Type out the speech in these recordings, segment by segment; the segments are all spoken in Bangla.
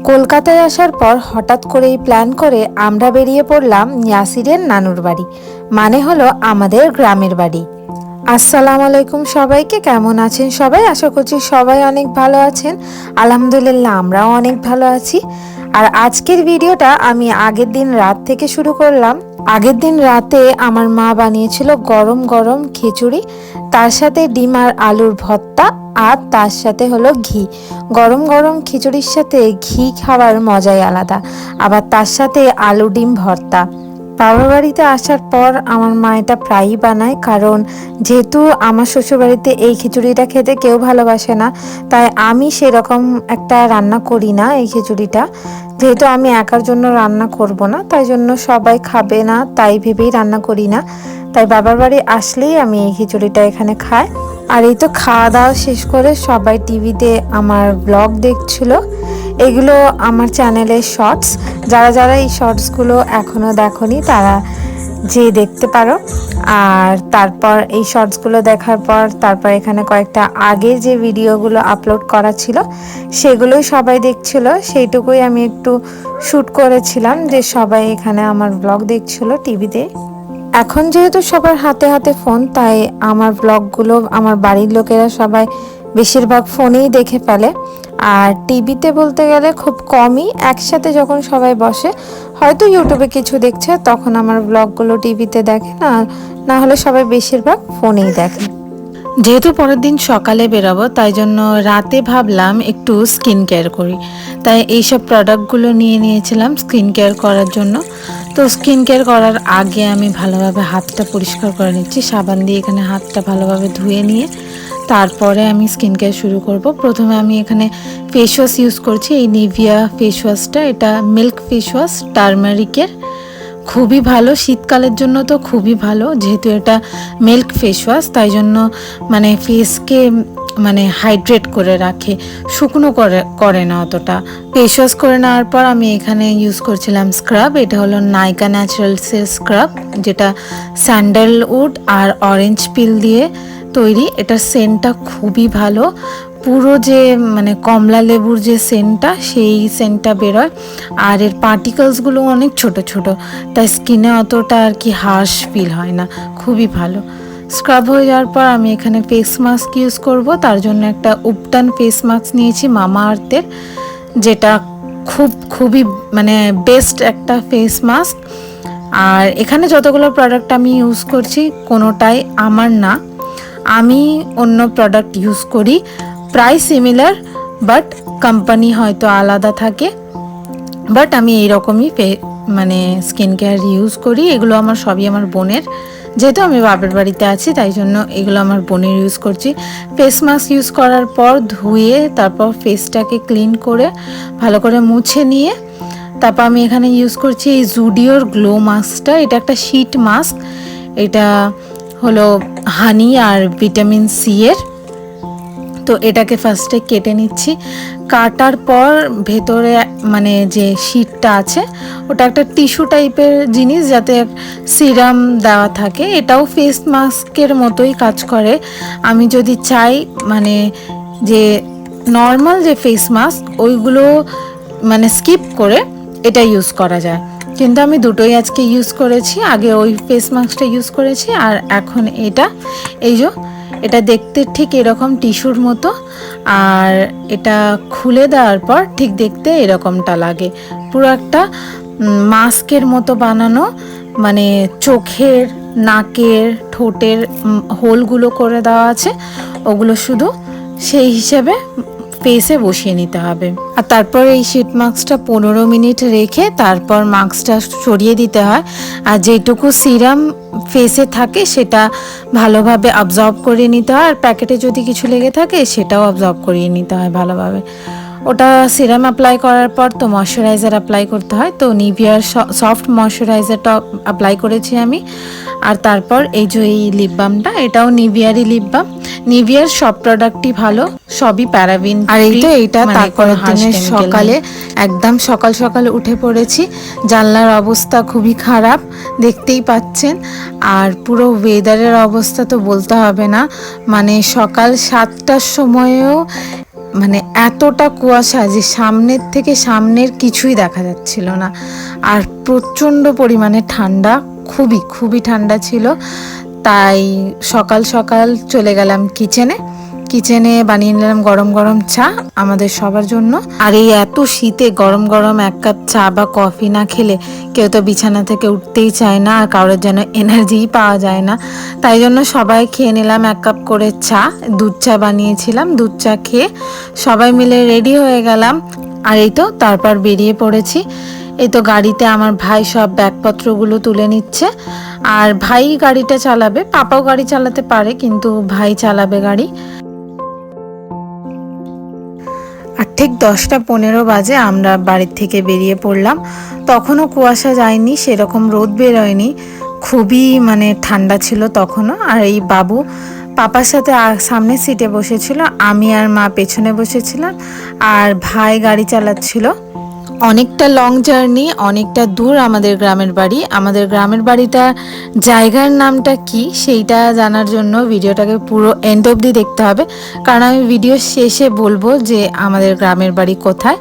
কলকাতায় আসার পর হঠাৎ করেই প্ল্যান করে আমরা বেরিয়ে পড়লাম ইয়াসিরের নানুর বাড়ি, মানে হলো আমাদের গ্রামের বাড়ি। আসসালামু আলাইকুম সবাইকে, কেমন আছেন সবাই? আশা করছি সবাই অনেক ভালো আছেন। আলহামদুলিল্লাহ আমরাও অনেক ভালো আছি। আর আজকের ভিডিওটা আমি আগের দিন রাত থেকে শুরু করলাম। আগের দিন রাতে আমার মা বানিয়েছিল গরম গরম খিচুড়ি, তার সাথে ডিম আর আলুর ভর্তা, আর তার সাথে হলো ঘি। গরম গরম খিচুড়ির সাথে ঘি খাওয়ার মজাই আলাদা। আবার তার সাথে আলু ডিম ভর্তা। বাবার বাড়িতে আসার পর আমার মা এটা প্রায়ই বানায়, কারণ যেহেতু আমার শ্বশুরবাড়িতে এই খিচুড়িটা খেতে কেউ ভালোবাসে না, তাই আমি সেরকম একটা রান্না করি না এই খিচুড়িটা। যেহেতু আমি একার জন্য রান্না করব না, তাই জন্য সবাই খাবে না, তাই ভেবেই রান্না করি না। তাই বাবার বাড়ি আসলেই আমি এই খিচুড়িটা এখানে খাই। আর এই তো খাওয়া দাওয়া শেষ করে সবাই টিভিতে আমার ব্লগ দেখছিল। এগুলো আমার চ্যানেলের শর্টস। যারা যারা এই শর্টসগুলো এখনও দেখোনি তারা যে দেখতে পারো। আর তারপর এই শর্টসগুলো দেখার পর তারপর এখানে কয়েকটা আগের যে ভিডিওগুলো আপলোড করা ছিল সেগুলোই সবাই দেখছিল, সেইটুকুই আমি একটু শ্যুট করেছিলাম যে সবাই এখানে আমার ব্লগ দেখছিল টিভিতে। এখন যেহেতু সবার হাতে হাতে ফোন, তাই আমার ব্লগগুলো আমার বাড়ির লোকেরা সবাই বেশিরভাগ ফোনেই দেখে ফেলে। আর টিভিতে বলতে গেলে খুব কমই, একসাথে যখন সবাই বসে হয়তো ইউটিউবে কিছু দেখছে তখন আমার ব্লগগুলো টিভিতে দেখে, না হলে সবাই বেশিরভাগ ফোনেই দেখে। যেহেতু পরের দিন সকালে বেরোবো, তাই জন্য রাতে ভাবলাম একটু স্কিন কেয়ার করি, তাই এইসব প্রোডাক্টগুলো নিয়ে নিয়েছিলাম স্কিন কেয়ার করার জন্য। তো স্কিন কেয়ার করার আগে আমি ভালোভাবে হাতটা পরিষ্কার করে নিচ্ছি, সাবান দিয়ে এখানে হাতটা ভালোভাবে ধুয়ে নিয়ে তারপরে আমি স্কিন কেয়ার শুরু করব। প্রথমে আমি এখানে ফেস ওয়াশ ইউজ করছি, এই নিভিয়া ফেস ওয়াশটা। এটা মিল্ক ফেস ওয়াশ টার্মারিকের, খুবই ভালো, শীতকালের জন্য তো খুবই ভালো। যেহেতু এটা মিল্ক ফেস ওয়াশ তাই জন্য মানে ফেসকে মানে হাইড্রেট করে রাখে, শুকনো করে না অতটা। ফেস ওয়াশ করে নেওয়ার পর আমি এখানে ইউজ করছিলাম স্ক্রাব। এটা হলো নাইকা ন্যাচারালসের স্ক্রাব, যেটা স্যান্ডেলউড আর অরেঞ্জ পিল দিয়ে তৈরি। এটার সেন্টটা খুবই ভালো, পুরো যে মানে কমলা লেবুর যে সেন্টটা সেই সেন্টটা বেরোয়। আর এর পার্টিকলসগুলো অনেক ছোট ছোট, তাই স্কিনে অতটা আর কি হার্শ ফিল হয় না, খুবই ভালো। স্ক্রাব হয়ে যাওয়ার পর আমি এখানে ফেস মাস্ক ইউজ করব। তার জন্য একটা উপটান ফেস মাস্ক নিয়েছি মামা আর্থের, যেটা খুবই মানে বেস্ট একটা ফেস মাস্ক। আর এখানে যতগুলো প্রোডাক্ট আমি ইউজ করছি কোনোটাই আমার না, আমি অন্য প্রোডাক্ট ইউজ করি, প্রায় সিমিলার, বাট কোম্পানি হয়তো আলাদা থাকে। বাট আমি এইরকমই মানে স্কিন কেয়ার ইউজ করি। এগুলো আমার সবই আমার বোনের, যেহেতু আমি বাপের বাড়িতে আছি তাই জন্য এগুলো আমার বোনের ইউজ করছি। ফেস মাস্ক ইউজ করার পর ধুয়ে তারপর ফেসটাকে ক্লিন করে ভালো করে মুছে নিয়ে তারপর আমি এখানে ইউজ করছি এই জুডিওর গ্লো মাস্কটা। এটা একটা শীট মাস্ক, এটা হলো হানি আর ভিটামিন সি এর। তো এটাকে ফার্স্টে কেটে নিচ্ছি, কাটার পর ভেতরে মানে যে শীটটা আছে ওটা একটা টিস্যু টাইপের জিনিস, যাতে সিরাম দেওয়া থাকে। এটাও ফেস মাস্কের মতোই কাজ করে। আমি যদি চাই মানে যে নর্মাল যে ফেস মাস্ক ওইগুলো মানে স্কিপ করে এটা ইউজ করা যায়, কিন্তু আমি দুটোই আজকে ইউজ করেছি। আগে ওই ফেস মাস্কটা ইউজ করেছি আর এখন এটা। এই যে এটা দেখতে ঠিক এরকম টিস্যুর মতো, আর এটা খুলে দেওয়ার পর ঠিক দেখতে এরকমটা লাগে, পুরো একটা মাস্কের মতো বানানো। মানে চোখের, নাকের, ঠোঁটের হোলগুলো করে দেওয়া আছে, ওগুলো শুধু সেই হিসেবে ফেসে বসিয়ে নিতে হবে। আর তারপর এই শীট মাস্কটা 15 মিনিট রেখে তারপর মাস্কটা সরিয়ে দিতে হয়। আর যেটুকু সিরাম ফেসে থাকে সেটা ভালোভাবে অবজর্ব করে নিতে হয়, আর প্যাকেটে যদি কিছু লেগে থাকে সেটাও অবজর্ব করিয়ে নিতে হয় ভালোভাবে। ওটা সিরাম অ্যাপ্লাই করার পর তো ময়শ্চারাইজার অ্যাপ্লাই করতে হয়, তো নিভিয়ার সফট ময়শ্চারাইজারটা অ্যাপ্লাই করেছি আমি। আর তারপর এই যে এই লিপ বামটা, এটাও নিভিয়ারই লিপ বাম। নিভিয়ার সব প্রোডাক্টই ভালো, সবই প্যারাবিন। আর এই তো এইটা তারপরের দিনের সকালে একদম সকাল সকাল উঠে পড়েছি। জানলার অবস্থা খুবই খারাপ, দেখতেই পাচ্ছেন। আর পুরো ওয়েদারের অবস্থা তো বলতে হবে না, মানে সকাল 7টার সময়েও মানে এতটা কুয়াশা যে সামনের কিছুই দেখা যাচ্ছিল না। আর প্রচণ্ড পরিমাণে ঠান্ডা, খুবই খুবই ঠান্ডা ছিল। তাই সকাল সকাল চলে গেলাম কিচেনে বানিয়ে নিলাম গরম গরম চা আমাদের সবার জন্য। আর এই এত শীতে গরম গরম এক কাপ চা বা কফি না খেলে কেউ তো বিছানা থেকে উঠতেই চায় না, আর কারোর যেন এনার্জিই পাওয়া যায় না। তাই জন্য সবাই খেয়ে নিলাম এক কাপ করে চা, দুধ চা বানিয়েছিলাম। দুধ চা খেয়ে সবাই মিলে রেডি হয়ে গেলাম। আর এই তো তারপর বেরিয়ে পড়েছি। এই তো গাড়িতে আমার ভাই সব ব্যাগপত্রগুলো তুলে নিচ্ছে। আর ভাই গাড়িটা চালাবে, পাপাও গাড়ি চালাতে পারে কিন্তু ভাই চালাবে গাড়ি। আর ঠিক 10টা 15 বাজে আমরা বাড়ির থেকে বেরিয়ে পড়লাম। তখনও কুয়াশা যায়নি, সেরকম রোদ বেরোয়নি, খুবই মানে ঠান্ডা ছিল তখনও। আর এই বাবু পাপার সাথে সামনের সিটে বসেছিল, আমি আর মা পেছনে বসেছিলাম, আর ভাই গাড়ি চালাচ্ছিল। অনেকটা লং জার্নি, অনেকটা দূর আমাদের গ্রামের বাড়ি। আমাদের গ্রামের বাড়িটা জায়গার নামটা কি সেইটা জানার জন্য ভিডিওটাকে পুরো এন্ড অবধি দেখতে হবে, কারণ আমি ভিডিও শেষে বলবো যে আমাদের গ্রামের বাড়ি কোথায়।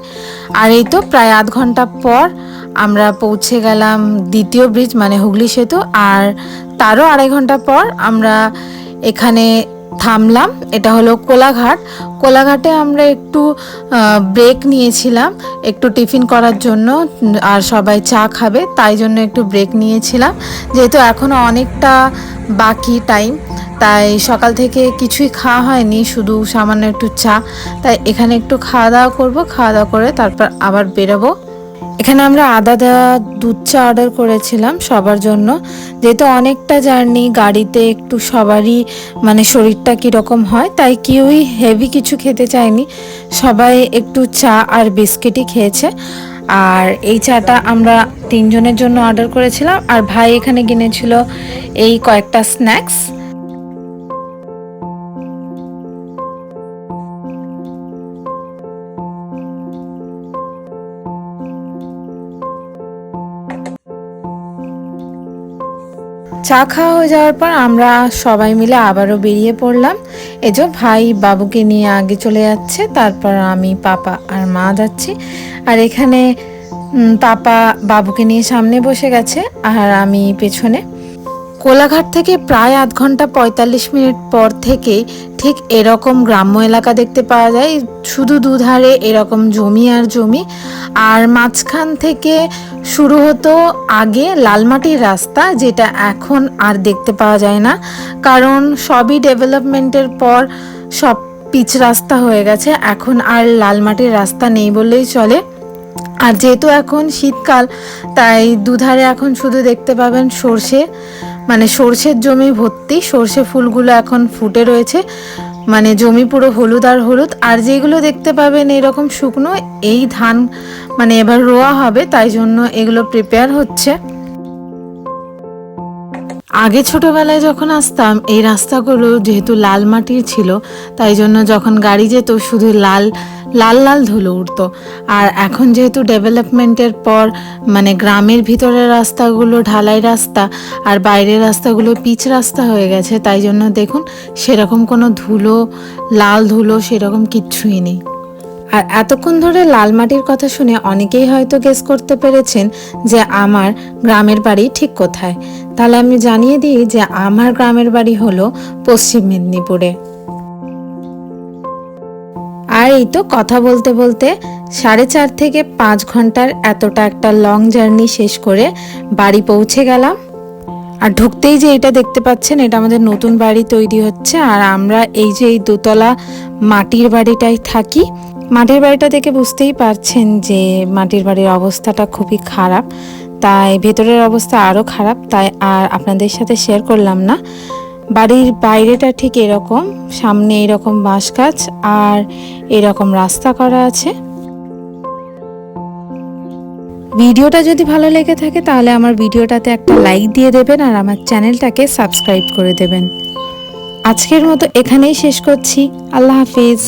আর এই তো প্রায় আধ ঘন্টা পর আমরা পৌঁছে গেলাম দ্বিতীয় ব্রিজ মানে হুগলি সেতু। আর তারও 2.5 ঘন্টা পর আমরা এখানে থামলাম। এটা হলো কোলাঘাটে আমরা একটু ব্রেক নিয়েছিলাম একটু টিফিন করার জন্য, আর সবাই চা খাবে তাই জন্য একটু ব্রেক নিয়েছিলাম। যেহেতু এখনও অনেকটা বাকি টাইম, তাই সকাল থেকে কিছুই খাওয়া হয়নি, শুধু সামান্য একটু চা। তাই এখানে একটু খাওয়া দাওয়া করবো, খাওয়া দাওয়া করে তারপর আবার বেরোবো। এখানে আমরা আদা দেওয়া দুধ চা অর্ডার করেছিলাম সবার জন্য। যেহেতু অনেকটা জার্নি, গাড়িতে একটু সবারই মানে শরীরটা কীরকম হয়, তাই কেউই হেভি কিছু খেতে চায়নি, সবাই একটু চা আর বিস্কিটই খেয়েছে। আর এই চাটা আমরা 3 জনের জন্য অর্ডার করেছিলাম। আর ভাই এখানে কিনেছিল এই কয়েকটা স্ন্যাক্স। চা খাওয়া হয়ে যাওয়ার পর আমরা সবাই মিলে আবারও বেরিয়ে পড়লাম। এই যে ভাই বাবুকে নিয়ে আগে চলে যাচ্ছে, তারপর আমি, পাপা আর মা যাচ্ছি। আর এখানে পাপা বাবুকে নিয়ে সামনে বসে গেছে আর আমি পেছনে। কোলাঘাট থেকে প্রায় আধ ঘন্টা 45 মিনিট পর থেকেই ঠিক এরকম গ্রাম্য এলাকা দেখতে পাওয়া যায়। শুধু দুধারে এরকম জমি আর জমি, আর মাঝখান থেকে শুরু হতো আগে লালমাটির রাস্তা, যেটা এখন আর দেখতে পাওয়া যায় না, কারণ সবই ডেভেলপমেন্টের পর সব পিচ রাস্তা হয়ে গেছে। এখন আর লালমাটির রাস্তা নেই বললেই চলে। আর যেহেতু এখন শীতকাল, তাই দুধারে এখন শুধু দেখতে পাবেন সর্ষে, মানে সর্ষের জমি ভর্তি, সর্ষে ফুলগুলো এখন ফুটে রয়েছে, মানে জমি পুরো হলুদ আর হলুদ। আর যেগুলো দেখতে পাবেন এরকম শুকনো, এই ধান মানে এবার রোয়া হবে, তাই জন্য এগুলো প্রিপেয়ার হচ্ছে। আগে ছোটবেলায় যখন আসতাম এই রাস্তাগুলো যেহেতু লাল মাটির ছিল, তাই জন্য যখন গাড়ি যেত শুধু লাল লাল লাল ধুলো উঠতো। আর এখন যেহেতু ডেভেলপমেন্টের পর মানে গ্রামের ভিতরের রাস্তাগুলো ঢালাই রাস্তা আর বাইরের রাস্তাগুলো পিচ রাস্তা হয়ে গেছে, তাই জন্য দেখুন সেরকম কোনো ধুলো, লাল ধুলো সেরকম কিচ্ছুই নেই। আর এতক্ষণ ধরে লাল মাটির কথা শুনে অনেকেই হয়তো গেস করতে পেরেছেন যে আমার গ্রামের বাড়ি ঠিক কোথায়। তাহলে আমি জানিয়ে দিই যে আমার গ্রামের বাড়ি হলো পশ্চিম মেদিনীপুরে। আর এই তো কথা বলতে বলতে 4.5 থেকে 5 ঘন্টার এতটা একটা লং জার্নি শেষ করে বাড়ি পৌঁছে গেলাম। আর ঢুকতেই যে এটা দেখতে পাচ্ছেন, এটা আমাদের নতুন বাড়ি তৈরি হচ্ছে। আর আমরা এই যে এই দোতলা মাটির বাড়িটাই থাকি। মাটির বাড়িটা দেখে বুঝতেই পারছেন যে মাটির বাড়ির অবস্থাটা খুবই খারাপ, তাই ভেতরের অবস্থা আরও খারাপ, তাই আর আপনাদের সাথে শেয়ার করলাম না। বাড়ির বাইরেটা ঠিক এরকম, সামনে এরকম বাঁশ গাছ আর এরকম রাস্তা করা আছে। ভিডিওটা যদি ভালো লেগে থাকে তাহলে আমার ভিডিওটাতে একটা লাইক দিয়ে দেবেন আর আমার চ্যানেলটাকে সাবস্ক্রাইব করে দেবেন। আজকের মতো এখানেই শেষ করছি। আল্লাহ হাফিজ।